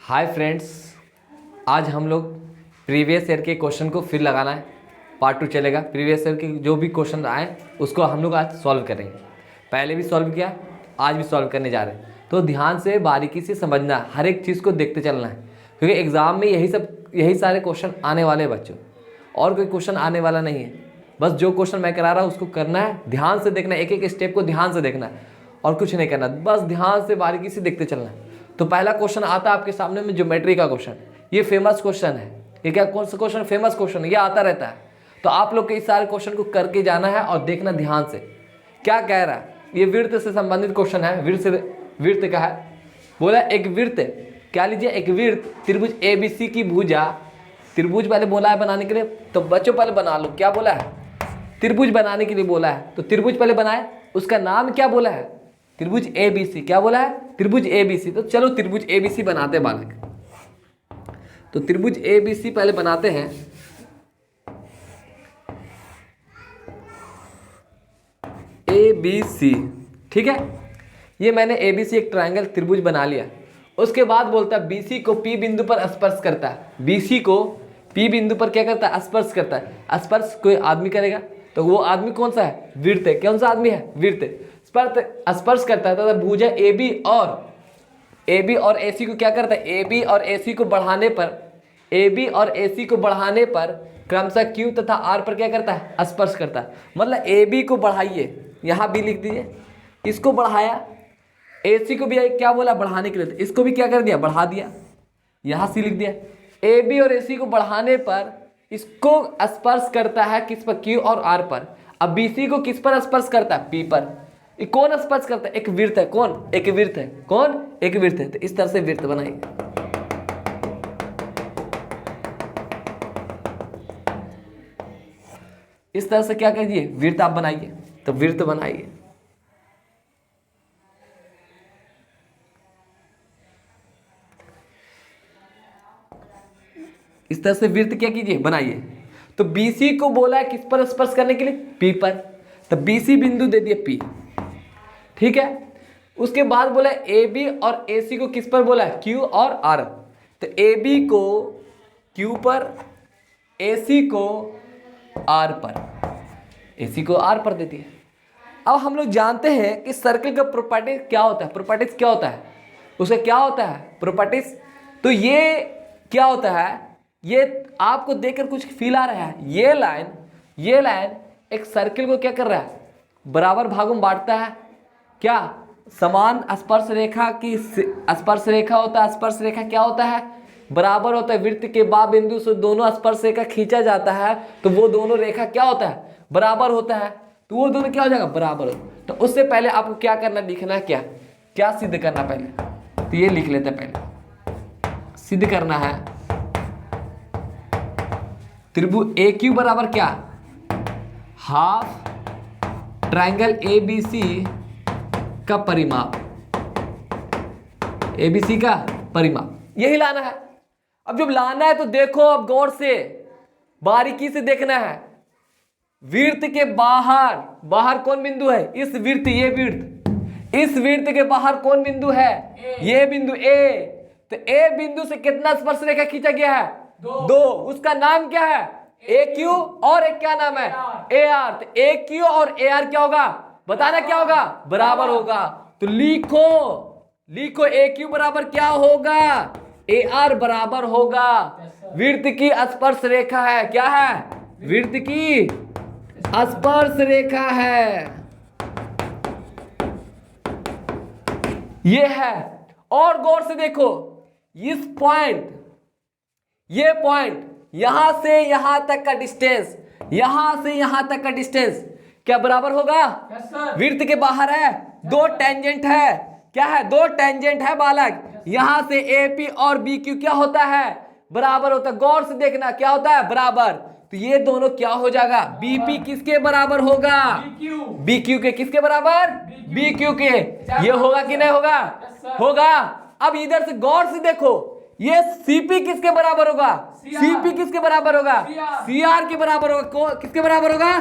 Hi friends, आज हम लोग प्रीवियस ईयर के क्वेश्चन को फिर लगाना है। पार्ट 2 चलेगा। प्रीवियस ईयर के जो भी क्वेश्चन आए उसको हम लोग आज सॉल्व करेंगे। पहले भी सॉल्व किया, आज भी सॉल्व करने जा रहे हैं। तो ध्यान से बारीकी से समझना है, हर एक चीज़ को देखते चलना है, क्योंकि एग्ज़ाम में यही सारे क्वेश्चन आने वाले हैं बच्चों। और कोई क्वेश्चन आने वाला नहीं है। बस जो क्वेश्चन मैं करा रहा हूँ उसको करना है, ध्यान से देखना है, एक एक स्टेप को ध्यान से देखना है और कुछ नहीं करना, बस ध्यान से बारीकी से देखते चलना है। तो पहला क्वेश्चन आता है आपके सामने में ज्योमेट्री का क्वेश्चन। ये फेमस क्वेश्चन है। ये क्या कौन सा क्वेश्चन? फेमस क्वेश्चन, ये आता रहता है। तो आप लोग के इस सारे क्वेश्चन को करके जाना है और देखना ध्यान से क्या कह रहा है। ये वृत्त से संबंधित क्वेश्चन है। वृत्त का है, बोला एक वृत्त, क्या लीजिए, एक वृत्त त्रिभुज ABC की भुजा। त्रिभुज पहले बोला है बनाने के लिए, तो बच्चों पहले बना लो। क्या बोला है? त्रिभुज बनाने के लिए बोला है, तो त्रिभुज पहले बनाए। उसका नाम क्या बोला है? त्रिभुज ABC। क्या बोला है? त्रिभुज ABC। तो चलो त्रिभुज ABC बनाते हैं बालक। तो त्रिभुज ABC पहले बनाते हैं। ABC, ठीक है। ये मैंने ABC एक ट्रायंगल त्रिभुज बना लिया। उसके बाद बोलता है BC को P बिंदु पर स्पर्श करता है। BC को P बिंदु पर क्या करता है? स्पर्श करता है। स्पर्श कोई आदमी करेगा, तो वो आदमी कौन सा है? वृत्त है। कौन सा आदमी है? वृत्त। स्पर्श करता है तथा भुजा AB और AC को क्या करता है? AB और AC को बढ़ाने पर क्रमशः Q तथा R पर क्या करता है? स्पर्श करता है। मतलब AB को बढ़ाइए, यहाँ भी लिख दीजिए, इसको बढ़ाया। AC को भी क्या बोला? बढ़ाने के लिए, तो इसको भी क्या कर दिया? बढ़ा दिया। यहाँ से लिख दिया। AB और AC को बढ़ाने पर इसको स्पर्श करता है किस पर? Q और R पर। अब BC को किस पर स्पर्श करता है? P पर। ये कौन स्पर्श करता है? एक वृत्त है। कौन? एक वृत्त है। कौन? एक वृत्त है। तो इस तरह से वृत्त बनाइए। इस तरह से क्या करिए? वृत्त आप बनाइए। तो वृत्त बनाइए। इस तरह से वृत्त क्या कीजिए? बनाइए। तो BC को बोला है किस पर स्पर्श करने के लिए? P पर। तो BC बिंदु दे दिए P, ठीक है। उसके बाद बोला AB और AC को किस पर बोला है? Q और R। तो AB को Q पर, AC को R पर, AC को R पर दे दिए। अब हम लोग जानते हैं कि सर्कल का प्रॉपर्टीज क्या होता है। प्रॉपर्टीज क्या होता है? उसका क्या होता है? प्रॉपर्टीज। तो ये क्या होता है? ये आपको देखकर कुछ फील आ रहा है? ये लाइन एक सर्कल को क्या कर रहा है? बराबर भागों में बांटता है। क्या? समान स्पर्श रेखा की स्पर्श रेखा होता है। स्पर्श रेखा क्या होता है? बराबर होता है। वृत्त के बा बिंदु से दोनों स्पर्श रेखा खींचा जाता है, तो वो दोनों रेखा क्या होता है? बराबर होता है। तो वो दोनों क्या हो जाएगा? बराबर। तो उससे पहले आपको क्या करना, लिखना क्या क्या सिद्ध करना पहले, तो ये लिख लेते हैं। पहले सिद्ध करना है त्रिभुज AQ बराबर क्या? हाफ ट्रायंगल ABC का परिमाप। ABC का परिमाप यही लाना है। अब जब लाना है तो देखो, अब गौर से बारीकी से देखना है। वृत्त के बाहर कौन बिंदु है? इस वृत्त, ये वृत्त, इस वृत्त के बाहर कौन बिंदु है? ये बिंदु A। तो A बिंदु से कितना स्पर्श रेखा खींचा गया है? 2। उसका नाम क्या है? AQ और एक क्या नाम है? AR। तो AQ और AR क्या होगा? बताना क्या होगा? बराबर होगा। तो लिखो AQ बराबर क्या होगा? AR बराबर होगा। वृत्त की स्पर्श रेखा है। क्या है? वृत्त की स्पर्श रेखा है, ये है। और गौर से देखो, इस पॉइंट, ये पॉइंट, यहां से यहां तक का डिस्टेंस, यहां से यहां तक का डिस्टेंस क्या बराबर होगा? वृत्त के बाहर है, 2 टेंजेंट है। क्या है? 2 टेंजेंट है बालक। यहां से AP और BQ क्या होता है? बराबर होता है। गौर से देखना, क्या होता है? बराबर। तो ये दोनों क्या हो जाएगा? BP किसके बराबर होगा? BQ के। किसके बराबर? BQ के। ये होगा कि नहीं होगा? होगा। अब इधर से गौर से देखो, ये CP किसके बराबर होगा? CP किसके बराबर होगा? CR के बराबर होगा। किसके बराबर होगा?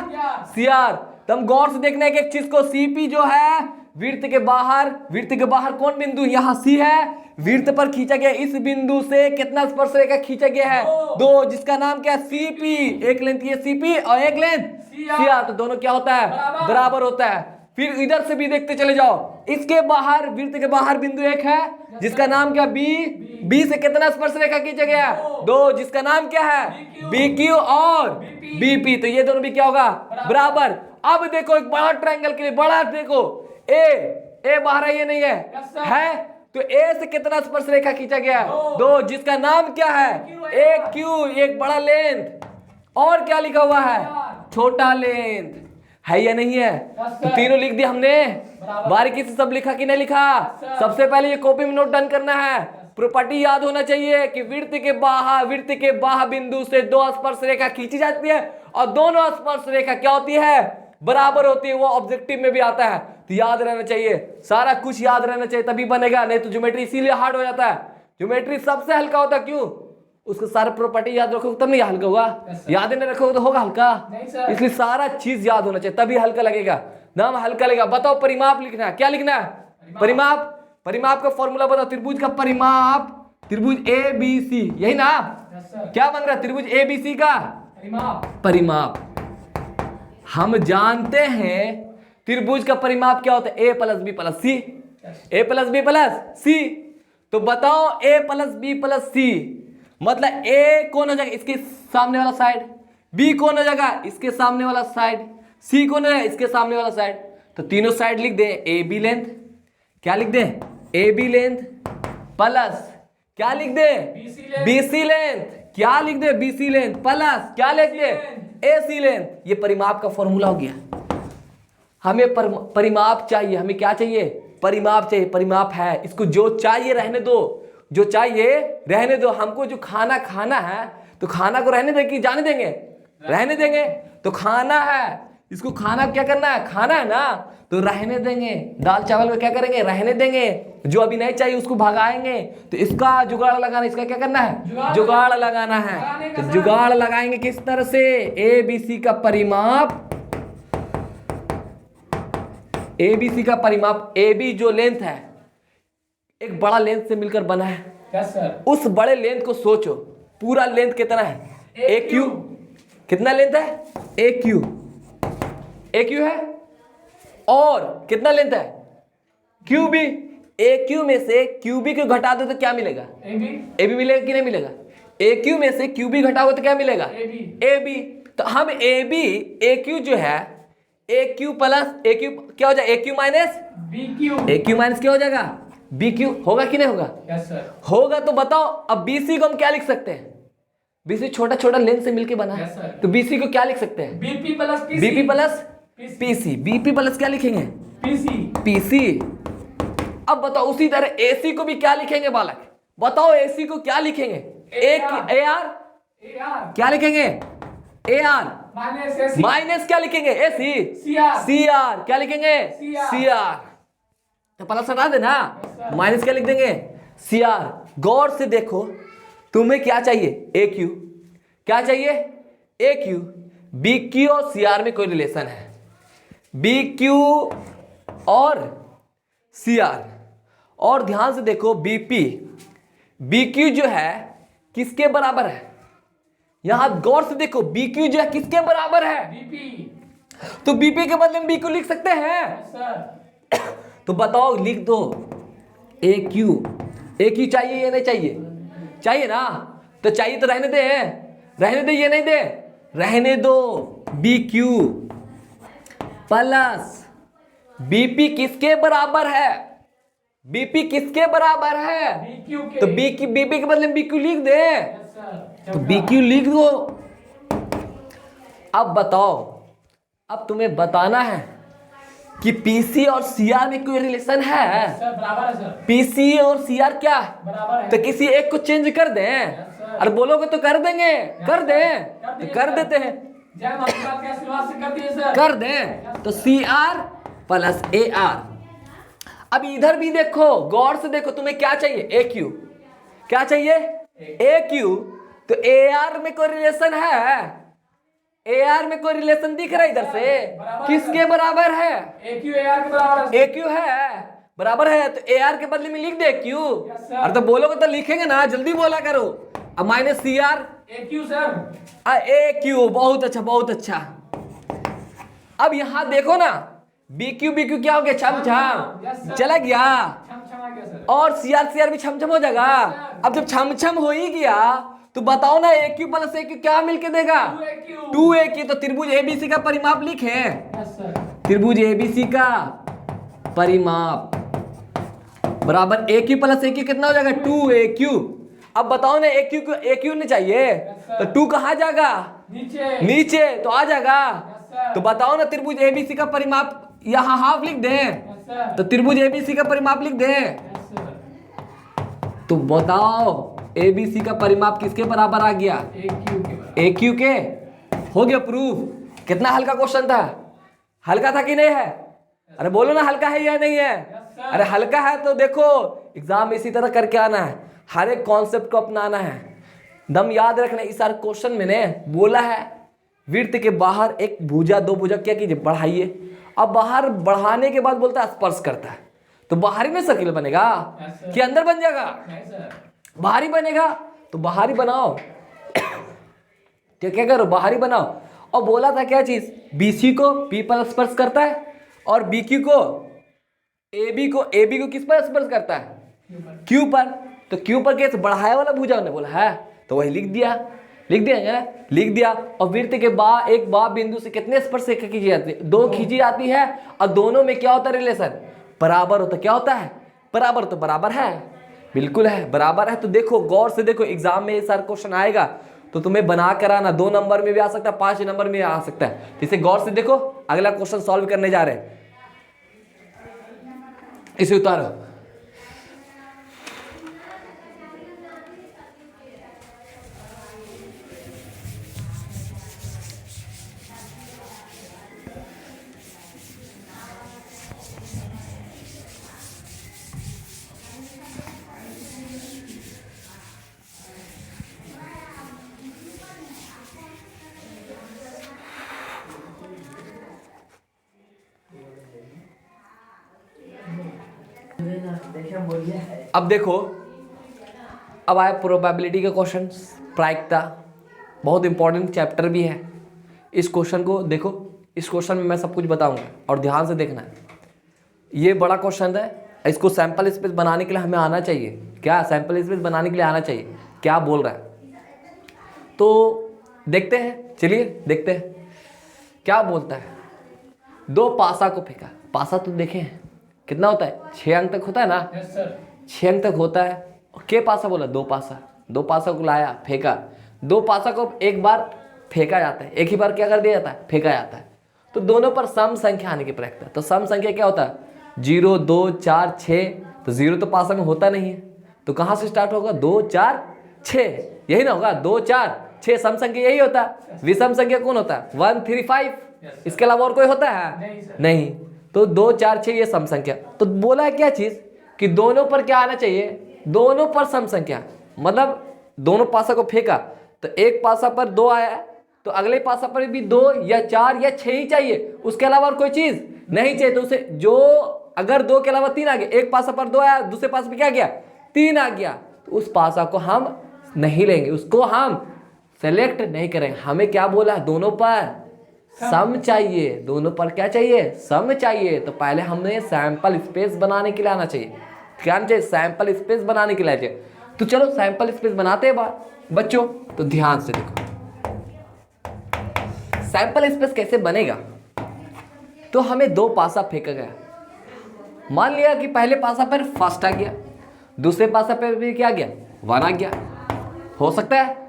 CR। तुम गौर से देखना है कि एक चीज को, सीपी जो है वृत्त के बाहर कौन बिंदु, यहाँ सी है, वृत्त पर खींचा गया इस बिंदु से कितना स्पर्श रेखा खींचा गया है, 2, जिसका नाम क्या है, सीपी। एक लेंथ ये सीपी और एक लेंथ सीआर, तो दोनों क्या होता है, बराबर होता है। फिर इधर से भी देखते चले जाओ, इसके बाहर, वृत्त के बाहर बिंदु एक है जिसका नाम क्या, बी से कितना स्पर्श रेखा खींचा गया, 2, जिसका नाम क्या है, BQ और BP, तो ये दोनों भी क्या होगा, बराबर। अब देखो एक बड़ा ट्रायंगल के लिए, बड़ा देखो, ए बाहर है, ये नहीं है, तो ए से कितना स्पर्श रेखा खींचा गया, 2, जिसका नाम क्या है, AQ, एक बड़ा लेंथ, और क्या लिखा हुआ है, छोटा लेंथ, है या नहीं है, तो तीनों लिख दिया हमने, बारीकी से सब लिखा कि नहीं लिखा। सबसे पहले ये कॉपी में नोट डाउन करना है, प्रॉपर्टी याद होना चाहिए कि वृत्त के बाह्य बिंदु से 2 स्पर्श रेखा खींची जाती है और दोनों स्पर्श रेखा क्या होती है, बराबर होती है। वो ऑब्जेक्टिव में भी आता है, तो याद रहना चाहिए, सारा कुछ याद रहना चाहिए, तभी बनेगा, नहीं तो ज्योमेट्री इसीलिए हार्ड हो जाता है। ज्योमेट्री सबसे हल्का होता है, क्यों, उसको सारा प्रॉपर्टी याद रखोगे तब नहीं हल्का होगा, याद नहीं रखोगे तो होगा हल्का, इसलिए सारा चीज याद होना चाहिए तभी हल्का लगेगा, नाम हल्का लगेगा। बताओ परिमाप लिखना है, क्या लिखना है, परिमाप का फॉर्मूला बताओ, त्रिभुज का परिमाप, त्रिभुज ABC, यही ना, क्या बन रहा है, त्रिभुज ABC का परिमाप। हम जानते हैं त्रिभुज का परिमाप क्या होता है, A + B + C, A + B + C, तो बताओ A + B + C मतलब A कौन हो जाएगा, इसके सामने वाला साइड, B कौन हो जाएगा, इसके सामने वाला साइड, C कौन है, इसके सामने वाला साइड, तो तीनों साइड लिख दे AB लेंथ, क्या लिख दे, AB लेंथ प्लस क्या लिख दे, BC लेंथ, क्या लिख दे, BC लेंथ प्लस क्या लिख दे, AC लेंथ। ये परिमाप का फॉर्मूला हो गया। हमें परिमाप चाहिए, हमें क्या चाहिए, परिमाप चाहिए, परिमाप है, इसको जो चाहिए रहने दो, जो चाहिए रहने दो। हमको जो खाना खाना है तो खाना को रहने देंगे, जाने देंगे, रहने देंगे, तो खाना है, इसको खाना क्या करना है, खाना है ना, तो रहने देंगे। दाल चावल में क्या करेंगे, रहने देंगे, जो अभी नहीं चाहिए उसको भगाएंगे, तो इसका जुगाड़ लगाना, इसका क्या करना है, जुगाड़ लगाना है, तो जुगाड़ लगाएंगे किस तरह से, ABC का परिमाप, ABC का परिमाप, AB जो लेंथ है एक बड़ा लेंथ से मिलकर बना है, यस सर, उस बड़े लेंथ को सोचो, पूरा लेंथ कितना है, AQ, कितना लेंथ है, AQ है, और कितना लेंथ है, QB, AQ में से QB को घटा दो तो क्या मिलेगा, AB मिलेगा कि नहीं मिलेगा, AQ में से QB घटाओगे तो क्या मिलेगा, AB। तो हम AQ जो है, AQ प्लस AQ क्या हो जाएगा, AQ माइनस AQ माइनस क्या हो जाएगा, BQ होगा कि नहीं होगा, यस सर, होगा। तो बताओ अब BC को हम क्या लिख सकते हैं, BC छोटा छोटा लेंथ से मिलके बना है, Yes, sir. तो BC को क्या लिख सकते हैं, BP plus PC, BP plus क्या लिखेंगे, PC। अब बताओ उसी तरह AC को भी क्या लिखेंगे बालक, बताओ AC को क्या लिखेंगे, AR क्या लिखेंगे, AR माइनस क्या लिखेंगे, CR क्या लिखेंगे, CR, तो प्लस हटा देना, माइनस क्या लिख देंगे, CR। गौर से देखो, तुम्हें क्या चाहिए, AQ, क्या चाहिए, AQ, BQ और CR में कोई रिलेशन है, BQ और CR, और ध्यान से देखो BQ जो है किसके बराबर है, यहां गौर से देखो, BQ जो है किसके बराबर है, तो BP के बदले में BQ लिख सकते हैं, तो बताओ लिख दो AQ चाहिए या नहीं चाहिए, चाहिए ना, तो चाहिए तो रहने दे, ये नहीं दे, रहने दो, BQ प्लस BP किसके बराबर है, BP किसके बराबर है, तो BP के बदले में BQ लिख दे, तो BQ लिख दो। अब बताओ, अब तुम्हें बताना है कि PC और CR में कोई रिलेशन है, सर बराबर है सर, PC और CR क्या बराबर है, तो किसी एक को चेंज कर दें, अरे बोलोगे तो कर देंगे, कर दें तो कर देते हैं, जय माता के आशीर्वाद से कर दिए सर, कर दें, तो CR प्लस AR। अब इधर भी देखो, गौर से देखो, तुम्हें क्या चाहिए, AQ, क्या चाहिए, AQ, तो AR में कोई रिलेशन है, AR में कोई रिलेशन दिख रहा है इधर से? बराबर किसके बराबर है? AQ AR के बराबर है। AQ है, बराबर है, तो AR के बदले में लिख दे Q। Yes, sir। अरे तो बोलोगे तो लिखेंगे ना, जल्दी बोला करो। अब minus CR AQ sir. AQ, बहुत अच्छा बहुत अच्छा। अब यहां देखो ना, BQ क्या हो गया? छम Yes, छम sir। चला गया, क्षमा गया सर। और CR भी छम छम हो जाएगा। Yes, sir। अब जब छम छम हो ही गया तो बताओ ना AQ प्लस AQ क्या मिलके देगा? 2AQ। 2AQ। तो त्रिभुज ABC का परिमाप लिखे, यस सर। त्रिभुज ABC का परिमाप बराबर AQ प्लस AQ कितना हो जाएगा? 2AQ। अब बताओ ना AQ को AQ नहीं चाहिए तो 2 कहाँ जाएगा? नीचे। नीचे, तो आ जाएगा। Yes sir. तो बताओ ना त्रिभुज ABC का परिमाप, यहाँ हाफ लिख दें यस सर। तो त्रिभुज ABC का परिमाप लिख दें। Yes sir. तो बताओ ABC का परिमाप किसके बराबर आ गया? AQ के बराबर। AQ के। हो गया प्रूफ। कितना हल्का क्वेश्चन था? हल्का था कि नहीं है? अरे बोलो ना, हल्का है या नहीं है? sir। अरे हल्का है तो देखो एग्जाम में इसी तरह करके आना है, हर एक कॉन्सेप्ट को अपनाना है। दम याद रखना, इस सारे क्वेश्चन मैंने बोला है वृत्त के बाहर एक भुजा दो भुजा क्या कीजिए? बढ़ाइए। अब बाहर बढ़ाने के बाद बोलता है स्पर्श करता है, तो बाहरी में सर्किल बनेगा Yes, sir। कि अंदर बन जाएगा? नहीं सर। बाहरी बनेगा, तो बाहरी बनाओ। तो क्या करो? बाहरी बनाओ। और बोला था क्या चीज? BC को P पर स्पर्श करता है, और BQ को AB को किस पर स्पर्श करता है? Q पर। तो Q पर कैसे? बढ़ाया वाला भुजा ने बोला है, तो वही लिख दिया है? लिख दिया। और वृत्त के एक बिंदु से कितने स्पर्श खींची जाती है? 2 खींची जाती है, और दोनों में क्या होता है? रिलेशन बराबर होता। क्या होता है? बराबर। तो बराबर है, बिल्कुल है, बराबर है। तो देखो गौर से देखो, एग्जाम में ये सारा क्वेश्चन आएगा तो तुम्हें बना कर आना। 2 नंबर में भी आ सकता है, 5 नंबर में आ सकता है। तो इसे गौर से देखो, अगला क्वेश्चन सॉल्व करने जा रहे हैं। इसे उतारो। अब देखो, अब आए प्रोबेबिलिटी के क्वेश्चन। प्रायिकता बहुत इंपॉर्टेंट चैप्टर भी है। इस क्वेश्चन को देखो, इस क्वेश्चन में मैं सब कुछ बताऊंगा और ध्यान से देखना है। ये बड़ा क्वेश्चन है, इसको सैंपल स्पेस बनाने के लिए हमें आना चाहिए। क्या? सैंपल स्पेस बनाने के लिए आना चाहिए। क्या बोल रहा है? तो देखते हैं, चलिए देखते हैं क्या बोलता है। 2 पासा को फेंका। पासा तो देखें कितना होता है? 6 अंक तक होता है ना? Yes sir. 6 अंक तक होता है। के पासा बोला? 2 पासा। 2 पासा को लाया, फेंका। 2 पासा को एक बार फेंका जाता है, एक ही बार क्या कर दिया जाता है? फेंका जाता है। तो दोनों पर सम संख्या आने की प्रक्रिया। तो सम संख्या क्या होता है? 0 2 4 6। तो 0 तो पासा में होता नहीं है, तो कहाँ से स्टार्ट होगा? 2 4 6, यही ना होगा? 2 4 6 सम संख्या यही होता है। विषम संख्या कौन होता है? 1 3 5। इसके अलावा और कोई होता है? नहीं सर। नहीं। तो 2 4 6 ये सम संख्या। तो बोला है क्या चीज कि दोनों पर क्या आना चाहिए? दोनों पर सम संख्या। मतलब दोनों पासा को फेंका तो एक पासा पर 2 आया, तो अगले पासा पर भी 2 या 4 या 6 ही चाहिए, उसके अलावा और कोई चीज नहीं चाहिए। तो उसे जो अगर 2 के अलावा 3 आ गया, एक पासा पर 2 आया, दूसरे पासा पर क्या गया? 3 आ गया, तो उस पासा को हम नहीं लेंगे, उसको हम सेलेक्ट नहीं करेंगे। हमें क्या बोला? दोनों पर सम चाहिए। दोनों पर क्या चाहिए? सम चाहिए। तो पहले हमने सैंपल स्पेस बनाने के लिए आना चाहिए। क्या आना चाहिए? सैंपल स्पेस बनाने के लिए चाहिए। तो चलो सैंपल स्पेस बनाते हैं बच्चों। तो ध्यान से देखो सैंपल स्पेस कैसे बनेगा। तो हमें 2 पासा फेंका गया। मान लिया कि पहले पासा पर फर्स्ट आ गया, दूसरे पासा पर भी क्या आ गया? 1 आ गया। हो सकता है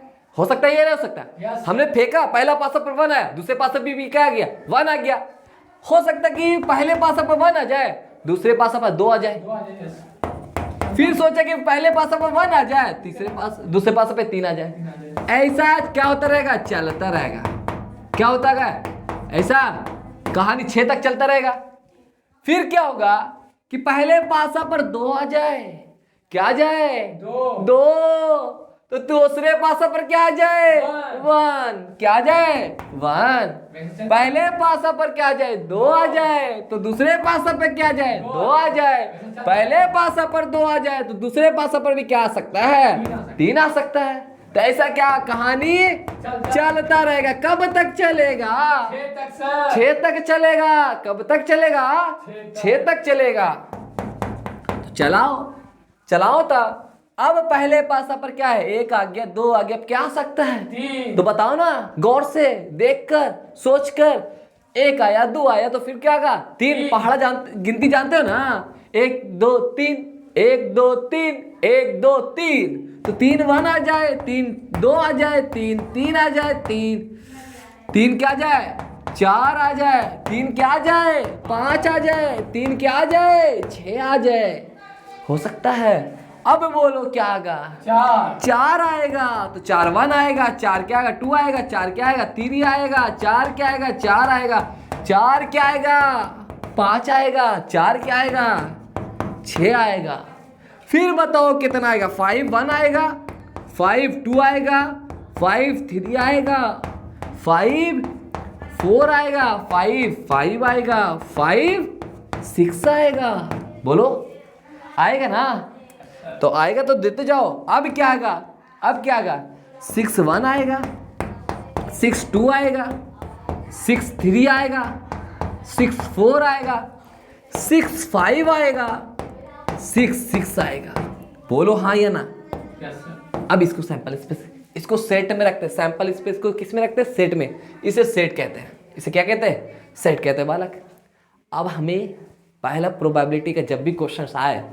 या नहीं हो सकता? Yes। हमने फेंका, पहला पासा पर 1 आया, दूसरे पासा पर भी क्या आ गया? 1 आ गया। हो सकता है कि पहले पासा पर 1 आ जाए, दूसरे पासा पर 2 आ जाए। 2 आ जाए। यस। फिर सोचा कि पहले पासा पर 1 आ जाए, दूसरे पासा पे 3 आ जाए। ऐसा क्या होता रहेगा? चलता रहेगा। क्या होता है? ऐसा कहानी 6 तक चलता रहेगा। फिर क्या होगा कि पहले पासा पर 2 आ जाए। क्या आ जाए? 2। 2। तो दूसरे पासा पर क्या आ जाए? वन। 1 क्या आ जाए? 1। पहले पासा पर क्या आ जाए? 2 आ जाए। तो दूसरे पासा पर क्या आ जाए? 2 आ जाए। पहले पासा पर 2 आ जाए तो दूसरे पासा पर भी क्या आ सकता है? 3 आ सकता है। तो ऐसा क्या कहानी चलता रहेगा? कब तक चलेगा? 6 तक सर। 6 तक चलेगा। कब तक चलेगा? 6 तक चलेगा। तो चलाओ तब। अब पहले पासा पर क्या है? 1 आ गया, 2 आ गया, अब क्या आ सकता है? 3। तो बताओ ना, गौर से देखकर सोचकर। 1 आया, 2 आया तो फिर क्या आगा? 3। पहाड़ा गिनती जानते हो ना? 1 2 3, 1 2 3, 1 2 3। तो 3 1 आ जाए, 3 2 आ जाए, 3 3 आ जाए, 3 क्या आ जाए? 4 आ जाए, 3 क्या आ जाए? 5 आ जाए, 3 क्या आ जाए? 6 आ जाए। हो सकता है। अब बोलो क्या आएगा? 4। 4 आएगा। तो 4 1 आएगा, 4 क्या आएगा? 2 आएगा, 4 क्या आएगा? 3 आएगा, 4 क्या आएगा? 4 आएगा, 4 क्या आएगा? 5 आएगा, 4 क्या आएगा? 6 आएगा। फिर बताओ कितना आएगा? 5 1 आएगा, 5 2 आएगा, 5 3 आएगा, 5 4 आएगा, 5 5 आएगा, 5 6 आएगा। बोलो आएगा ना? तो आएगा तो देते जाओ। अब क्या आएगा? अब क्या आएगा? 6 1 आएगा, 6 2 आएगा, 6 3 आएगा, 6 4 आएगा, 6 5 आएगा, 6 6 आएगा। बोलो हाँ या ना? Yes sir. अब इसको सैंपल स्पेस, इसको सेट में रखते हैं। सैंपल स्पेस को किस में रखते हैं? सेट में। इसे सेट कहते हैं। इसे क्या कहते हैं? सेट कहते हैं बालक। अब हमें पहला प्रोबेबिलिटी का जब भी क्वेश्चन आए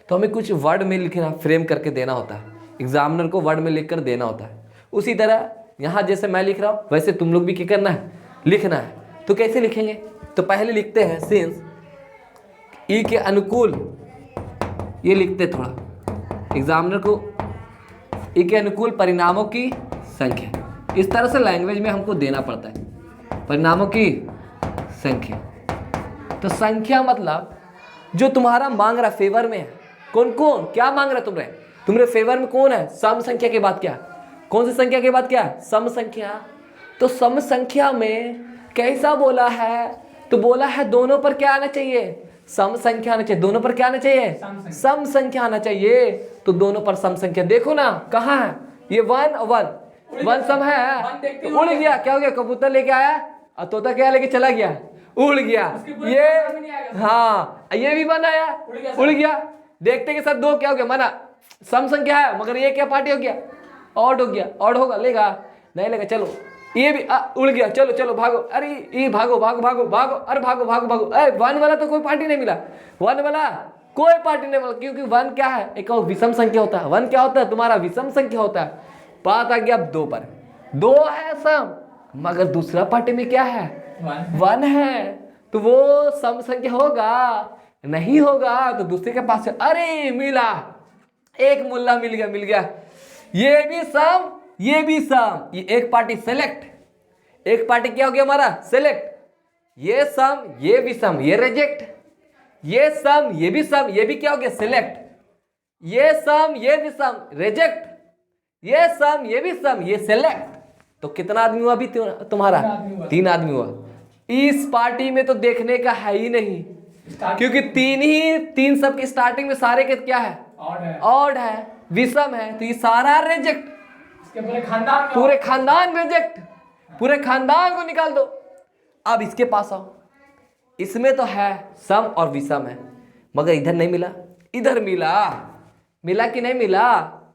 तो हमें कुछ वर्ड में लिखना, फ्रेम करके देना होता है। एग्जामिनर को वर्ड में लिख कर देना होता है। उसी तरह यहाँ जैसे मैं लिख रहा हूँ वैसे तुम लोग भी क्या करना है? लिखना है। तो कैसे लिखेंगे? तो पहले लिखते हैं सिंस ई के अनुकूल, ये लिखते थोड़ा एग्जामिनर को, ई के अनुकूल परिणामों की संख्या। इस तरह से लैंग्वेज में हमको देना पड़ता है, परिणामों की संख्या। तो संख्या मतलब जो तुम्हारा मांग रहा फेवर में है। कौन कौन क्या मांग रहा है तुम्हारे फेवर में? कौन है? सम संख्या के बाद क्या? कौन सी संख्या के बाद क्या? सम संख्या। तो सम संख्या में कैसा बोला है? तो बोला है दोनों पर क्या आना चाहिए? सम संख्या आना चाहिए। दोनों पर क्या आना चाहिए? सम संख्या आना चाहिए। तो दोनों पर सम संख्या। देखो ना कहाँ है ये? 1 1 सम है तो उड़ गया। क्या हो गया? कबूतर लेके आया और तोता क्या लेके चला गया? उड़ गया। ये हाँ, ये भी बनाया, उड़ गया। देखते के साथ 2 क्या हो गया? माना सम संख्या है मगर ये क्या पार्टी हो गया? ऑड हो गया। ऑड होगा, लेगा नहीं लेगा? चलो ये भी उड़ गया। चलो चलो भागो। अरे ये भागो भागो भागो भागो। अरे भागो भागो भागो। अरे 1 वाला तो कोई पार्टी नहीं मिला। 1 वाला कोई पार्टी नहीं मिला, क्योंकि 1 क्या है? एक विषम संख्या होता है। 1 क्या होता है? तुम्हारा विषम संख्या होता है। बात आ गया अब 2 पर। 2 है सम मगर दूसरा पार्टी में क्या है? 1 है। तो वो सम संख्या होगा? नहीं होगा। तो दूसरे के पास अरे मिला, एक मुल्ला मिल गया। ये भी सम, ये भी सम। ये एक पार्टी सेलेक्ट, एक पार्टी क्या हो गया हमारा? सेलेक्ट। ये सम, ये भी सम, ये रिजेक्ट। ये सम, ये भी सम, ये भी क्या हो गया? सेलेक्ट। ये सम, ये भी सम, रिजेक्ट। ये सम, ये भी सम, ये सेलेक्ट। तो कितना आदमी हुआ अभी तुम्हारा? 3 आदमी हुआ। इस पार्टी में तो देखने का है ही नहीं, क्योंकि 3 सब की स्टार्टिंग में सारे के क्या है? ऑड है, विषम है। तो ये सारा रिजेक्ट। पूरे खानदान रिजेक्ट। पूरे खानदान को निकाल दो। अब इसके पास आओ। इसमें तो है सम और विषम है मगर इधर नहीं मिला, इधर मिला। मिला कि नहीं मिला?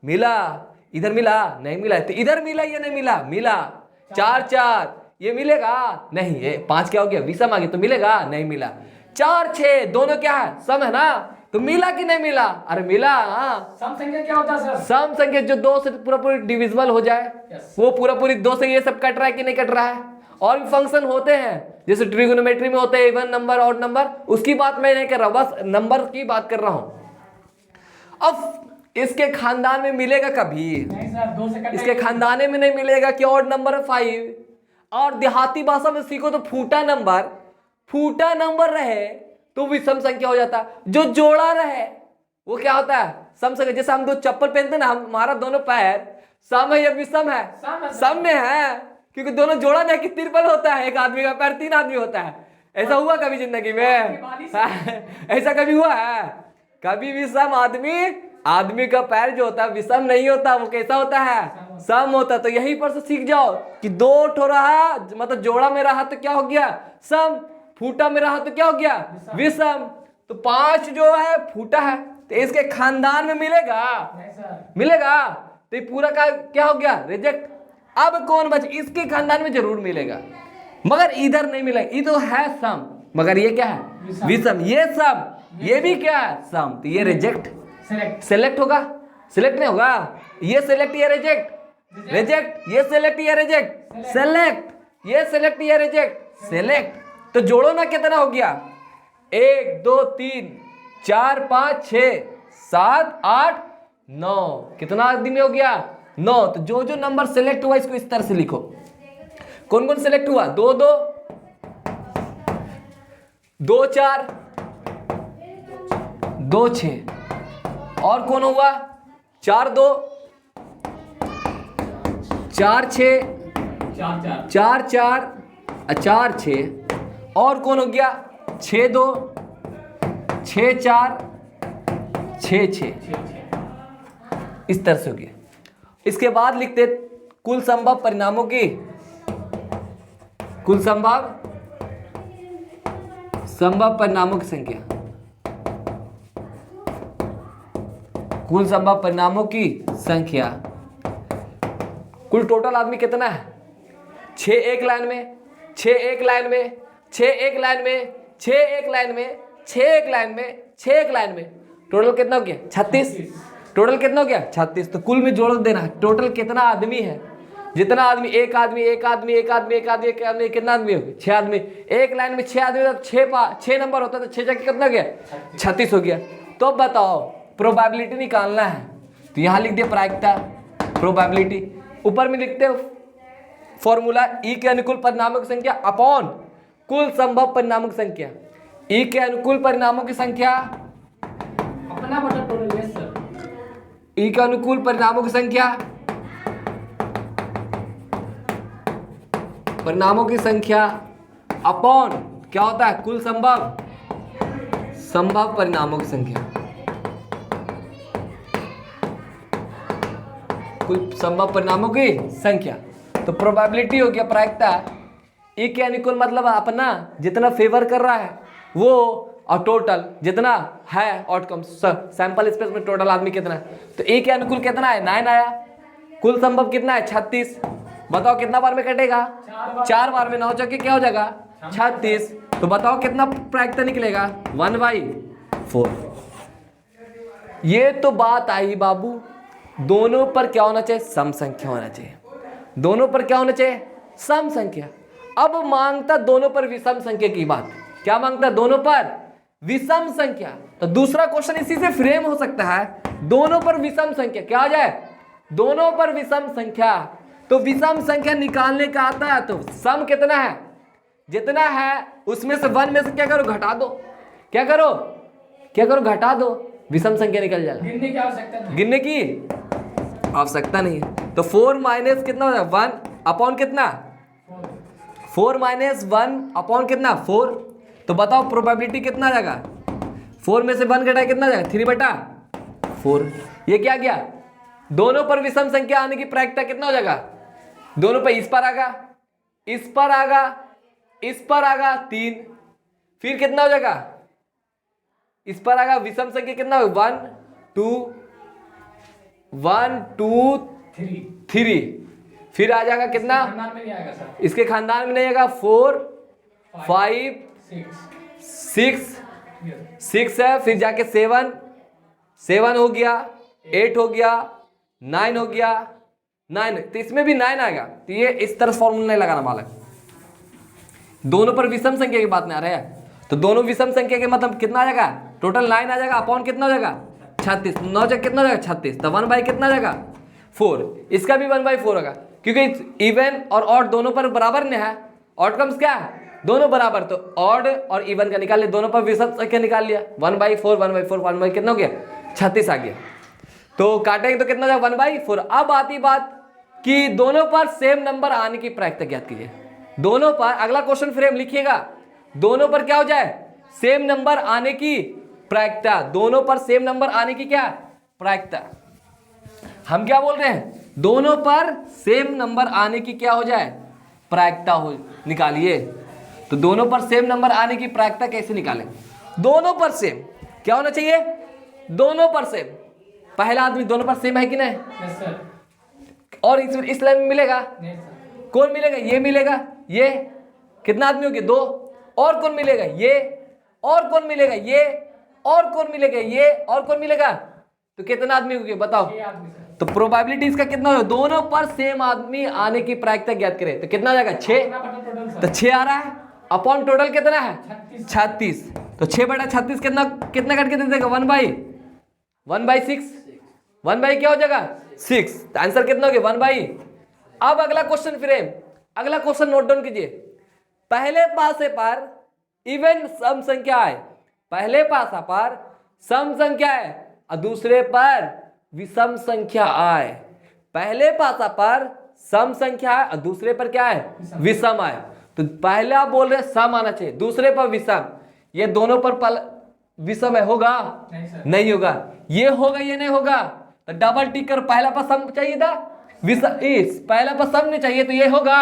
मिला। इधर मिला? नहीं मिला। तो इधर मिला या नहीं मिला? मिला। 4 4 ये मिलेगा? नहीं। ये 5 क्या हो गया? विषम आ गया तो मिलेगा? नहीं मिला। 4 6 दोनों क्या है? सम है ना? तो मिला कि नहीं मिला? अरे मिला। सम संख्या क्या होता है सर? सम संख्या जो 2 से पूरा पूरी डिविजिबल हो जाए। वो पूरा पूरी 2 से ये सब कट रहा है कि नहीं कट रहा है? और भी फंक्शन होते हैं जैसे ट्रिगोनोमेट्री में होते हैं इवन नंबर, ऑड नंबर। उसकी बात मैं नहीं कर रहा, बस नंबर की बात कर रहा हूं। अब इसके खानदान में मिलेगा कभी? नहीं सर, 2 से इसके खानदाने में नहीं मिलेगा कि ऑड नंबर 5। और देहाती भाषा में सीखो तो फूटा नंबर रहे तो विषम संख्या हो जाता है। जो जोड़ा रहे वो क्या होता है? सम संख्या। जैसे हम 2 चप्पल पहनते ना, हमारा दोनों पैर सम है या विषम है? सम है। सम में है, क्योंकि दोनों जोड़ा जाए कि तिरपल होता है, एक आदमी का पैर 3 आदमी होता है। ऐसा हुआ कभी जिंदगी में? ऐसा कभी हुआ है? कभी भी सम आदमी का पैर जो होता है विषम नहीं होता, वो कैसा होता है? सम होता है। तो यहीं पर से सीख जाओ कि 2 ठो रहा, मतलब जोड़ा में रहा तो क्या हो गया? सम। फूटा में रहा तो क्या हो गया? विषम। तो 5 जो है फूटा है, तो इसके खानदान में मिलेगा? नहीं सर। मिलेगा। तो ये पूरा का क्या हो गया? रिजेक्ट। अब कौन बचे? इसके खानदान में जरूर मिलेगा, मगर इधर नहीं मिलेगा। ये तो है सम, मगर ये क्या है? विषम। ये सम, ये भी क्या है? सम। तो ये रिजेक्ट। सेलेक्ट। सेलेक्ट होगा? सिलेक्ट नहीं होगा। ये सिलेक्ट, ये रिजेक्ट। रिजेक्ट। ये सिलेक्ट, ये रिजेक्ट। सेलेक्ट। ये सिलेक्ट, ये रिजेक्ट। सेलेक्ट। तो जोड़ो ना, कितना हो गया? 1 2 3 4 5 6 7 8 9। कितना आदमी में हो गया? 9। तो जो जो नंबर सेलेक्ट हुआ इसको इस तरह से लिखो। कौन कौन सेलेक्ट हुआ? 2 2 2 4 2 6। और कौन हुआ? 4 2 4 6 4 4 4 6। और कौन हो गया? 6 2 6 4 6 6। इस तरह से हो गया। इसके बाद लिखते कुल संभव परिणामों की, कुल संभव परिणामों की संख्या। कुल संभव परिणामों की संख्या। कुल टोटल आदमी कितना है? 6 एक लाइन में, 6 एक लाइन में, 6 एक लाइन में, 6 एक लाइन में, 6 एक लाइन में, 6 एक लाइन में। टोटल कितना हो गया? 36। टोटल कितना हो गया? 36। तो कुल में जोड़ देना है टोटल कितना आदमी है। जितना आदमी, एक आदमी, एक आदमी, एक आदमी, एक आदमी, एक आदमी, कितना आदमी हो गया? 6 आदमी। एक लाइन में 6 आदमी, तो 6 नंबर होता है, तो 6 जाके कितना हो गया? 36 हो गया। तो अब बताओ, प्रोबेबिलिटी निकालना है, तो यहां लिख दिया प्रायिकता, प्रोबेबिलिटी। ऊपर में लिखते हो फॉर्मूला, ई के अनुकूल परिणामों की संख्या अपॉन कुल संभव परिणामों की संख्या। ई के अनुकूल परिणामों की संख्या अपना बटा टोटल। Yes sir. ई के अनुकूल परिणामों की संख्या, परिणामों की संख्या अपॉन क्या होता है? कुल संभव परिणामों की संख्या। कुल संभव परिणामों की संख्या। तो प्रोबेबिलिटी हो गया प्रायिकता। ई के अनुकूल मतलब अपना जितना फेवर कर रहा है वो, और टोटल जितना है आउटकम, सैंपल स्पेस में टोटल आदमी कितना है। तो ई के अनुकूल कितना है? 9 आया। कुल संभव कितना है? 36। बताओ कितना बार में कटेगा? 4 बार में। 9 चौके क्या हो जाएगा? 36। तो बताओ कितना प्रायिकता निकलेगा? 1/4। ये तो बात आई बाबू, दोनों पर क्या होना चाहिए? सम संख्या होना चाहिए। दोनों पर क्या होना चाहिए? सम संख्या। अब मांगता दोनों पर विषम संख्या की बात। क्या मांगता? दोनों पर विषम संख्या। तो दूसरा क्वेश्चन इसी से फ्रेम हो सकता है, दोनों पर विषम संख्या। क्या आ जाए? दोनों पर विषम संख्या। तो विषम संख्या निकालने का आता है, तो सम कितना है? जितना है उसमें से 1 में से क्या करो? घटा दो। क्या करो? घटा दो, विषम संख्या निकल जाएगा। गिनने की आवश्यकता नहीं। गिनने की आवश्यकता नहीं है। तो 4 माइनस कितना हो जाएगा? 1 अपॉन कितना? 4 माइनस 1 अपॉन कितना? 4। तो बताओ प्रोबेबिलिटी कितना आ जाएगा? 4 में से 1 घटाए कितना आ जाएगा? 3/4। ये क्या गया? दोनों पर विषम संख्या आने की प्रायिकता कितना हो जाएगा? दोनों पर इस पर आगा, इस पर आगा, इस पर आगा 3। फिर कितना हो जाएगा? इस पर आगा विषम संख्या कितना होगा? 1 2 3। फिर आ जाएगा कितना? खानदान में नहीं आएगा सर। इसके खानदान में नहीं आएगा। 4 5 6 है। फिर जाके 7 हो गया, 8 हो गया, 9 हो गया, 9। तो इसमें भी 9 आएगा। तो ये इस तरह फॉर्मूला नहीं लगाना बालक। दोनों पर विषम संख्या की बात में आ रहा है, तो दोनों विषम संख्या के मतलब कितना आ जाएगा? टोटल 9 आ जाएगा। अपॉन कितना हो जाएगा? 36। 9 जगह कितना हो जाएगा? 36। तो 1 बाई कितना आ जाएगा? 4। इसका भी 1/4 होगा, क्योंकि इवन और ऑड दोनों पर बराबर में है। आउटकम्स क्या है? दोनों बराबर। तो ऑड और इवन का निकाल लिया, दोनों पर विषम संख्या निकाल लिया। 1/4 1/4 1 बाई कितना हो गया? 36 आ गया। तो काटेंगे तो कितना जाएगा 1/4। अब आती बात कि दोनों पर सेम नंबर आने की प्रायिकता ज्ञात कीजिए। दोनों पर, अगला क्वेश्चन फ्रेम लिखिएगा, दोनों पर क्या हो जाए, सेम नंबर आने की प्रायिकता। दोनों पर सेम नंबर आने की क्या प्रायिकता, हम क्या बोल रहे हैं, दोनों पर सेम नंबर आने की क्या हो जाए प्रायिकता हो, निकालिए। तो दोनों पर सेम नंबर आने की प्रायिकता कैसे निकालें, दोनों पर सेम क्या होना चाहिए, दोनों पर सेम, पहला आदमी दोनों पर सेम है कि नहीं, यस सर। और इस लाइन में मिलेगा, नहीं सर। कौन मिलेगा, ये मिलेगा, ये कितना आदमी हो गया 2, और कौन मिलेगा ये, और कौन मिलेगा ये, और कौन मिलेगा ये, और कौन मिलेगा, तो कितना आदमी हो गया बताओ। 6 आदमी सर। तो प्रोबेबिलिटी इसका कितना हो, दोनों पर सेम आदमी आने की प्रायिकता ज्ञात करें, तो कितना आ जाएगा 6, अपना बटा टोटल तो सर। 6 आ रहा है, अपॉन टोटल कितना है 36। 36, तो 6/36 कितना कितना कट के दे देगा 1/6, 1 क्या हो जाएगा 6, तो आंसर कितना हो गया 1/। अब अगला क्वेश्चन फ्रेम, अगला क्वेश्चन नोट डाउन कीजिए। पहले पासे पर इवन सम संख्या है, पहले पासा पर सम संख्या है और दूसरे पर विषम संख्या आए, पहले पासा पर सम संख्या है और दूसरे पर क्या है विषम आए। तो पहला बोल रहे सम आना चाहिए, दूसरे पर विषम, ये दोनों पर विषम है, होगा नहीं सर। नहीं होगा, ये होगा ये नहीं होगा, तो डबल टिक कर, पहला पर सम चाहिए था, विषम इस पहला पर सम नहीं चाहिए, तो ये होगा,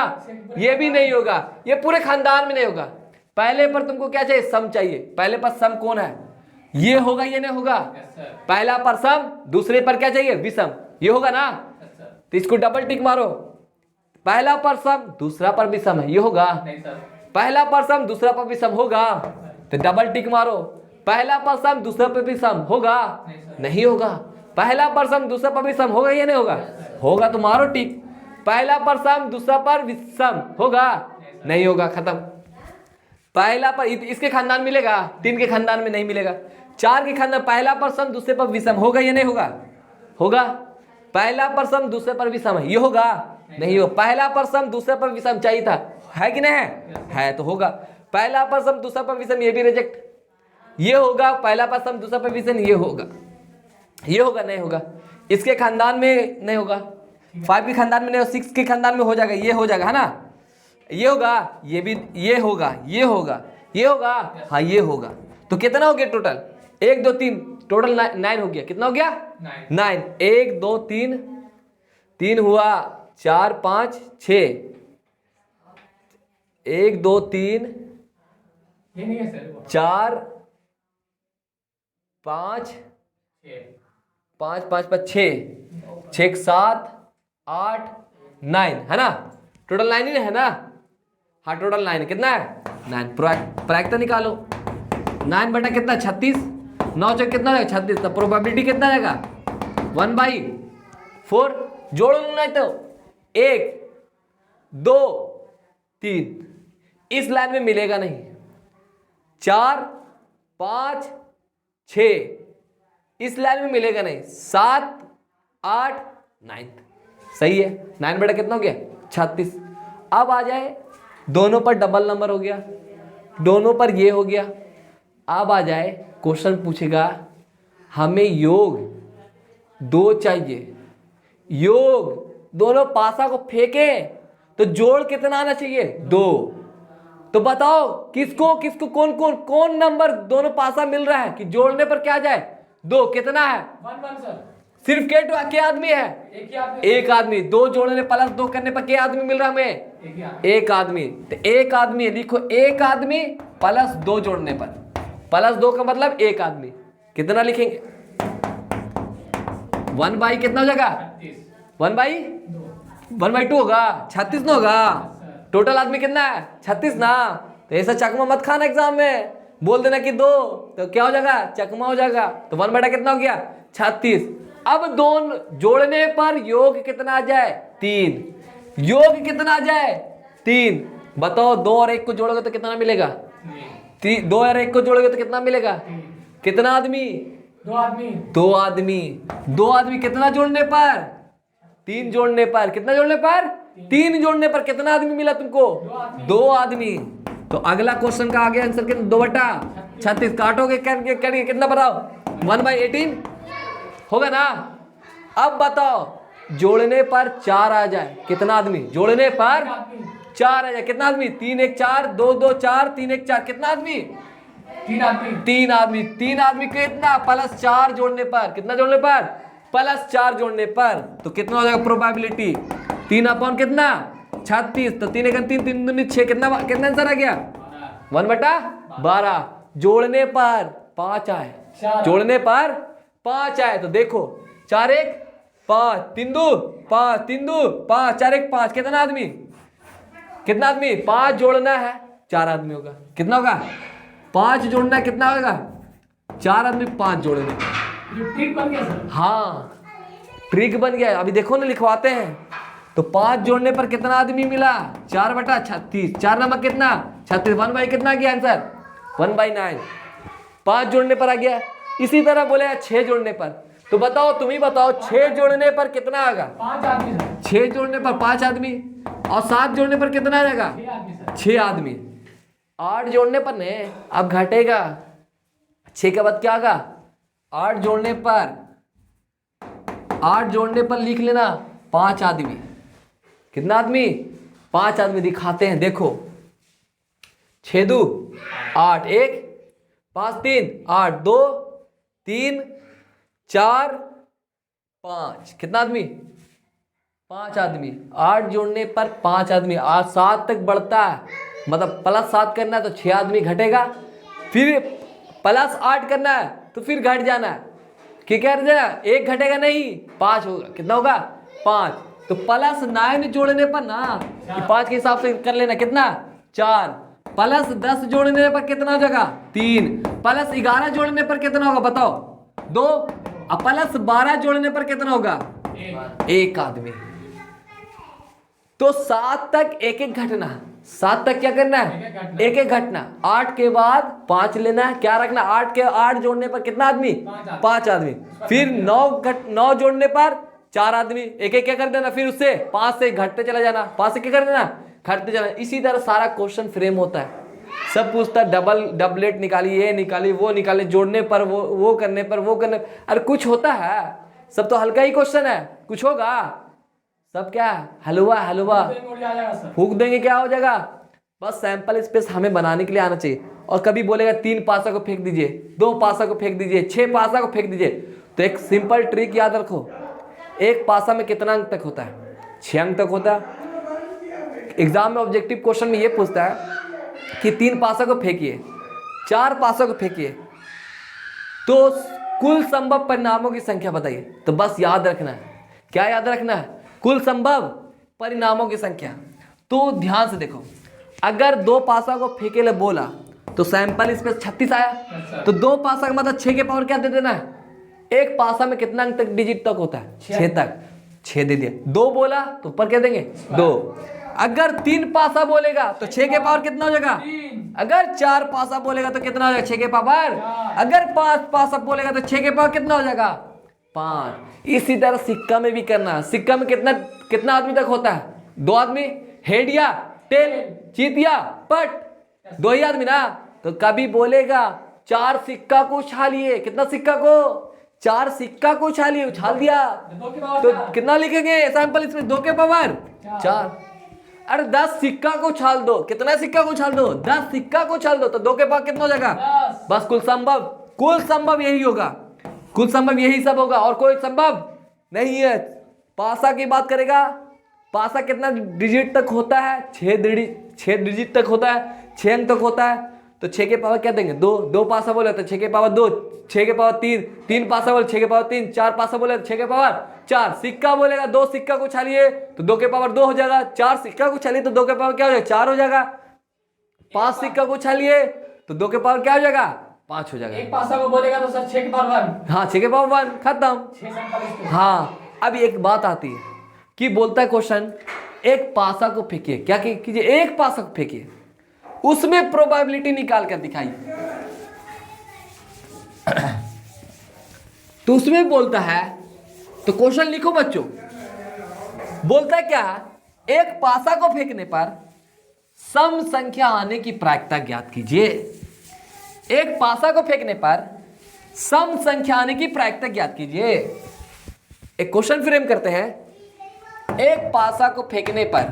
ये भी नहीं होगा, ये पूरे खानदान में नहीं होगा। पहले पर तुमको क्या चाहिए सम चाहिए, पहले पर सम कौन है, ये होगा ये नहीं होगा, यस सर। पहला पर सम, दूसरे पर क्या चाहिए विषम, ये होगा ना, यस सर। तो इसको डबल टिक मारो, पहला पर सम दूसरा पर विषम है, ये होगा, नहीं सर। पहला पर सम दूसरा पर विषम होगा, तो डबल टिक मारो, पहला पर सम दूसरा पर विषम होगा, नहीं सर। नहीं होगा, पहला पर सम दूसरा पर विषम होगा ये नहीं होगा, होगा तो मारो टिक, पहला पर सम दूसरा पर विषम होगा, नहीं होगा, खत्म। पहला पर इसके खानदान मिलेगा, 3 के खानदान में नहीं मिलेगा, 4 के खानदान, पहला पर सम दूसरे पर विषम होगा ये नहीं होगा, होगा, पहला पर सम दूसरे पर विषम है, ये होगा नहीं हो, पहला पर सम दूसरे पर विषम चाहिए था, है कि नहीं है तो होगा, पहला पर सम दूसरा पर विषम, ये भी रिजेक्ट, ये होगा, पहला पर सम दूसरा पर विषम, ये होगा, ये होगा नहीं होगा, इसके खानदान में नहीं होगा, 5 के खानदान में नहीं, 6 के खानदान में हो जाएगा, ये हो जाएगा है ना, ये होगा, ये भी, ये होगा, ये होगा, ये होगा, हाँ ये होगा, तो कितना हो गया टोटल 1 2 3, टोटल 9 हो गया, कितना हो गया 9, 1 2 3, 3 हुआ, 4 5 6, 1 2 3 ये नहीं है सर वो। 4 5 6 5 5 5 6 6 7 8 9 है ना, टोटल 9 ही है ना, हाँ टोटल 9 है, कितना है 9, प्रायिकता निकालो, 9 बटा कितना 36, 9 चौक कितना जाएगा 36, तो प्रोबेबिलिटी कितना जाएगा 1/4, जोड़ लो नहीं तो 1 2 3, इस लाइन में मिलेगा नहीं, 4 5 6, इस लाइन में मिलेगा नहीं, 7 8 9, सही है, 9 बटा कितना हो गया 36। अब आ जाए, दोनों पर डबल नंबर हो गया, दोनों पर ये हो गया, अब आ जाए क्वेश्चन पूछेगा हमें योग 2 चाहिए, योग दोनों पासा को फेंके तो जोड़ कितना आना चाहिए 2, तो बताओ किसको किसको कौन नंबर दोनों पासा मिल रहा है कि जोड़ने पर क्या आ जाए 2, कितना है 1 सर। सिर्फ के आदमी है, एक ही आदमी। एक आदमी, 2 जोड़ने प्लस 2 करने पर क्या आदमी मिल रहा है हमें, एक ही आदमी। एक आदमी, तो एक आदमी लिखो, एक आदमी प्लस 2 जोड़ने पर, प्लस 2 का मतलब एक आदमी, कितना लिखेंगे 1/, कितना हो जाएगा 36 1/2, 1/2 होगा, 36 ना होगा, टोटल आदमी कितना है 36 ना, तो ऐसा चकमा मत खाना एग्जाम में, बोल देना कि 2, तो क्या हो जाएगा चकमा हो जाएगा, तो 1 बटा कितना हो गया 36। अब दोनों जोड़ने पर योग कितना आ जाए 3, योग कितना आ जाए 3, बताओ 2 और 1 को जोड़ोगे तो कितना मिलेगा, 2 और 1 को जोड़ोगे तो कितना मिलेगा, कितना आदमी 2 आदमी। 2 आदमी, 2 आदमी कितना जोड़ने पर 3 जोड़ने पर, कितना जोड़ने पर 3 जोड़ने पर कितना आदमी मिला तुमको 2 आदमी। तो अगला क्वेश्चन का आगे आंसर कितना 2 बटा 36, काटोगे करके कितना बताओ 1/18 होगा ना, अब बताओ जोड़ने पर 4 आ जाए कितना आदमी, जोड़ने पर 4 आ जाए कितना आदमी, 3 1 4 2 2 4 3 1 4 कितना आदमी, 3 आदमी। 3 आदमी। 3 आदमी कितना प्लस 4 जोड़ने पर, कितना जोड़ने पर प्लस 4 जोड़ने पर, तो कितना हो जाएगा प्रोबेबिलिटी 3 अपॉन कितना 36, तो 3 1 3 3 2 6 कितना कितना आंसर आ गया 1/12। जोड़ने पर 5 आए, जोड़ने पर 5 आए तो देखो 4 1 5 3 2 5 3 2 5 4 1 5 कितना आदमी, कितना आदमी 5 जोड़ना है 4 आदमी होगा, कितना होगा 5 जोड़ना है कितना होगा 4 आदमी 5 जोड़ेंगे। ये ट्रिक बन गया सर। हाँ ट्रिक बन गया। अभी देखो ना लिखवाते हैं तो 5 जोड़ने पर कितना आदमी मिला 4/36, 4 नंबर कितना 36, 1/, कितना गया आंसर 1/9, 5 जोड़ने पर आ गया। इसी तरह बोले 6 जोड़ने पर, तो बताओ तुम ही बताओ 6 जोड़ने पर कितना आएगा 5 आदमी सर। 6 जोड़ने पर 5 आदमी, और 7 जोड़ने पर कितना आ जाएगा 6 आदमी सर। 6 आदमी। 8 जोड़ने पर ने अब घटेगा 6 के बाद क्या आएगा 8 जोड़ने पर, 8 जोड़ने पर लिख लेना 5 आदमी, कितना आदमी 5 आदमी दिखाते हैं देखो 6 2 8 1 5 3 8 2 3 4 5 कितना आदमी 5 आदमी। 8 जोड़ने पर 5 आदमी, 8 7 तक बढ़ता है मतलब प्लस 7 करना है तो 6 आदमी घटेगा, फिर प्लस 8 करना है तो फिर घट जाना है, क्या कह रहे हैं 1 घटेगा नहीं 5 होगा, कितना होगा 5, तो प्लस 9 जोड़ने पर ना 5 के हिसाब से कर लेना कितना 4, प्लस 10 जोड़ने पर कितना हो जाएगा 3, प्लस 11 जोड़ने पर कितना होगा बताओ 2, और प्लस 12 जोड़ने पर कितना होगा 1 आदमी। तो 7 तक एक एक घटना, 7 तक क्या करना है एक एक घटना, 8 के बाद 5 लेना है, क्या रखना 8 के 8 जोड़ने पर कितना आदमी 5 आदमी, फिर 9 जोड़ने पर 4 आदमी, एक एक क्या कर देना, फिर उससे 5 से घटते चला जाना, 5 से क्या कर देना घटते जाना। इसी तरह सारा क्वेश्चन फ्रेम होता है, सब पूछता है डबलेट निकाली, ये निकाली वो निकाली, जोड़ने पर वो करने पर वो करने, अरे कुछ होता है, सब तो हल्का ही क्वेश्चन है, कुछ होगा सब क्या हलवा हलवा फूक देंगे क्या हो जाएगा। बस सैंपल स्पेस हमें बनाने के लिए आना चाहिए। और कभी बोलेगा 3 पासा को फेंक दीजिए, 2 पासा को फेंक दीजिए, 6 पासा को फेंक दीजिए, तो एक सिंपल ट्रिक याद रखो, एक पासा में कितना अंक तक होता है 6 अंक तक होता है। एग्जाम में ऑब्जेक्टिव क्वेश्चन में ये पूछता है कि 3 पासा को फेंकिए, 4 पासा को फेंकिए, तो कुल संभव परिणामों की संख्या बताइए। तो बस याद रखना है, क्या याद रखना है, कुल संभव परिणामों की संख्या। तो ध्यान से देखो, अगर 2 पासा को फेंके ले बोला तो सैंपल स्पेस 36 आया, तो 2 पासा का मतलब 6 के पावर क्या दे देना है, एक पासा में कितना अंक तक डिजिट तक होता है 6 तक, 6 दे दिया। 2 बोला तो ऊपर क्या देंगे 2। अगर 3 पासा बोलेगा तो 6 के पावर कितना हो जाएगा, अगर 4 पासा बोलेगा तो कितना हो जाएगा 6 के पावर, अगर 5 पासा बोलेगा तो 6 के पावर कितना हो जाएगा 5। इसी तरह सिक्का में भी करना है, सिक्का में कितना कितना आदमी तक होता है 2 आदमी, हेड या टेल, जीत या पट, 2 ही आदमी ना। तो कभी बोलेगा 4 सिक्का को उछालिए, कितना सिक्का को 4 सिक्का को उछालिए, उछाल दिया तो कितना लिखेंगे सैंपल इसमें 2 के पावर 4। अरे 10 सिक्का को उछाल दो, कितना सिक्का को उछाल दो 10 सिक्का को उछाल दो, तो 2 के पावर कितना हो जाएगा 10। बस कुल संभव यही होगा, कुल संभव यही सब होगा और कोई संभव नहीं है। पासा की बात करेगा, पासा कितना डिजिट तक होता है 6 डिजिट तक होता है, 6 अंक तक होता है, तो 6 के पावर क्या देंगे 2 पासा बोले तो 6 के पावर 2, 6 के पावर 3 पासा बोले 6 के पावर 3, 4 पासा बोले तो 6 के पावर 4। सिक्का बोलेगा 2 सिक्का को उछालिए तो 2 के पावर 2 हो जाएगा, 4 सिक्का को उछालिए तो 2 के पावर क्या हो जाएगा 4 हो जाएगा, 5 सिक्का को उछालिए तो 2 के पावर क्या हो जाएगा 5 हो जाएगा। एक पासा को बोलेगा तो सर 6 के पावर 1, हाँ 6 के पावर 1 खत्म। 6 सैंपल स्पेस। हाँ अब एक बात आती है कि बोलता है क्वेश्चन एक पासा को फेंकिए, क्या कीजिए एक पासा को फेंकिए, उसमें प्रोबेबिलिटी निकाल कर दिखाइए। तो उसमें बोलता है, तो क्वेश्चन लिखो बच्चों, बोलता है क्या एक पासा को फेंकने पर सम संख्या आने की प्रायिकता ज्ञात कीजिए। एक पासा को फेंकने पर सम संख्या आने की प्रायिकता ज्ञात कीजिए। एक क्वेश्चन फ्रेम करते हैं। एक पासा को फेंकने पर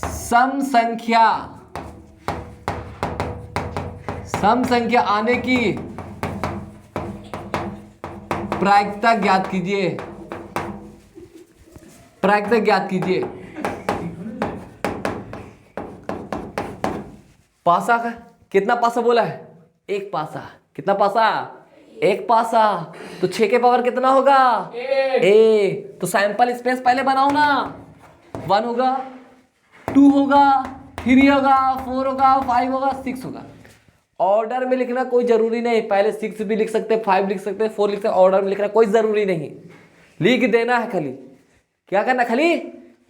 सम संख्या आने की प्रायिकता ज्ञात कीजिए। प्रायिकता ज्ञात कीजिए। पासा का कितना पासा बोला है? एक पासा। कितना पासा? एक पासा। तो 6 के पावर कितना होगा? ए। तो सैंपल स्पेस पहले बनाओ ना। 1 होगा, 2 होगा, 3 होगा, 4 होगा, 5 होगा, 6 होगा। ऑर्डर में लिखना कोई जरूरी नहीं। पहले 6 भी लिख सकते, 5 लिख सकते, 4 लिख सकते। ऑर्डर में लिखना कोई जरूरी नहीं, लिख देना है। खाली क्या करना? खाली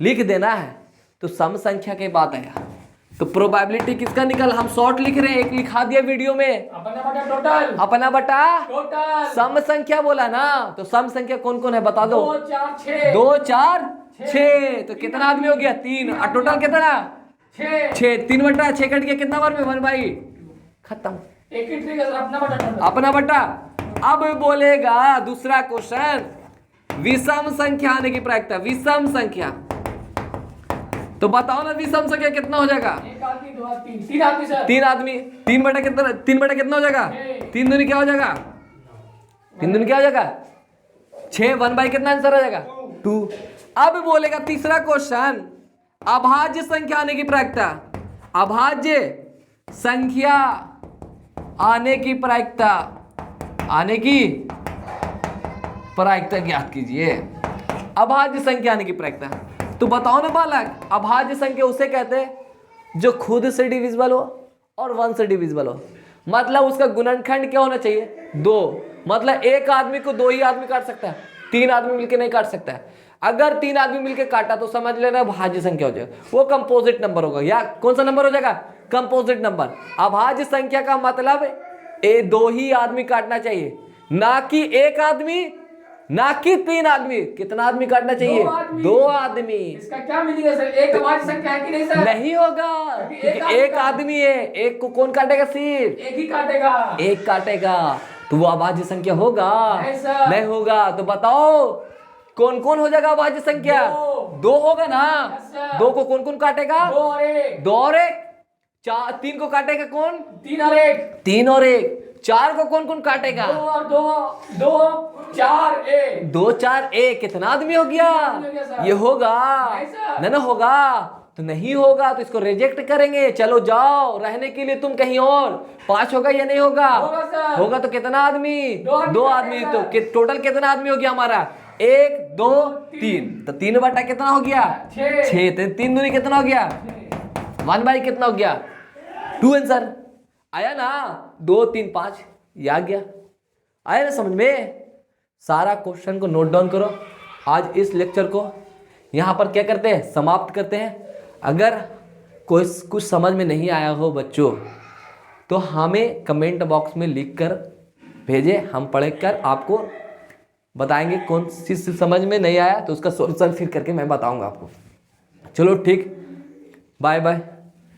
लिख देना है। तो सम संख्या की बात आया तो प्रोबेबिलिटी किसका निकल? हम शॉर्ट लिख रहे हैं, एक लिखा दिया वीडियो में। अपना बटा टोटल। अपना बटा टोटल। सम संख्या बोला ना, तो सम संख्या कौन कौन है बता दो। 2 4 6। 2 4 6। तो कितना आदमी हो गया? 3। और टोटल कितना? 6। 3 बटा 6 कट गया कितना बार में? 1 बाई। खत्म। एक ही ट्रिक है सर, अपना बटा टोटल। अपना बटा। अब बोलेगा दूसरा क्वेश्चन, विषम संख्या आने की प्रायिकता। विषम संख्या तो बताओ ना, विषम संख्या कितना हो जाएगा? 1 आदमी 2 आदमी 3 आदमी सर। 3 आदमी। 3 बटा कितना? 3 बटा कितना हो जाएगा? 3 दूनी क्या हो जाएगा? 3 दूनी क्या हो जाएगा? 6। 1 बाई कितना आंसर हो जाएगा? 2। अब बोलेगा तीसरा क्वेश्चन, अभाज्य संख्या आने की प्रायिकता। अभाज्य संख्या आने की प्रायिकता। आने की प्रायिकता ज्ञात कीजिए। अभाज्य संख्या आने की प्रायिकता। तो बताओ ना बालक, अभाज्य संख्या उसे कहते हैं जो खुद से डिविजिबल हो और 1 से डिविजिबल हो। मतलब उसका गुणनखंड क्या होना चाहिए? 2। मतलब एक आदमी को 2 ही आदमी काट सकता है, 3 आदमी मिलकर नहीं काट सकता है। अगर 3 आदमी मिलकर काटा तो समझ लेना भाज्य संख्या हो जाएगा, वो कंपोजिट नंबर होगा। या कौन सा नंबर हो जाएगा? Composite number. अभाज्य संख्या का मतलब 2 ही आदमी काटना चाहिए, ना कि एक आदमी, ना कि 3 आदमी। कितना आदमी काटना चाहिए? 2 आदमी। इसका क्या मीनिंग है सर? एक अभाज्य संख्या है कि नहीं सर? नहीं होगा, क्योंकि एक आदमी है। एक को कौन काटेगा? सिर्फ एक ही काटेगा। एक काटेगा, तो वो अभाज्य संख्या होगा? नहीं सर। नहीं होगा। तो बताओ कौन कौन हो जाएगा अभाज्य संख्या? 2 होगा ना। 2 को कौन कौन काटेगा? 2 और 1। 2 और 1। 3 को काटेगा कौन? 3 और 1। 3 और 1। 4 को कौन कौन काटेगा? 2 और 2 2 4 1। 2 4 1। कितना आदमी हो गया? ये होगा? नहीं होगा। तो नहीं होगा तो इसको रिजेक्ट करेंगे। चलो जाओ, रहने के लिए तुम कहीं और। 5 होगा या नहीं होगा? होगा। तो कितना आदमी? 2 आदमी। तो टोटल कितना आदमी हो गया हमारा? 1 2 3। तो 3 बटा कितना हो गया? 6। 3 दूनी कितना हो गया? 1 बाई कितना हो गया? 2 आंसर आया ना। 2 3 5 ये आ गया। आया ना समझ में? सारा क्वेश्चन को नोट डाउन करो। आज इस लेक्चर को यहाँ पर क्या करते हैं? समाप्त करते हैं। अगर कोई कुछ समझ में नहीं आया हो बच्चों, तो हमें कमेंट बॉक्स में लिख कर भेजें। हम पढ़ कर आपको बताएंगे कौन सी समझ में नहीं आया, तो उसका सॉल्यूशन फिर करके मैं बताऊंगा आपको। चलो ठीक, बाय बाय।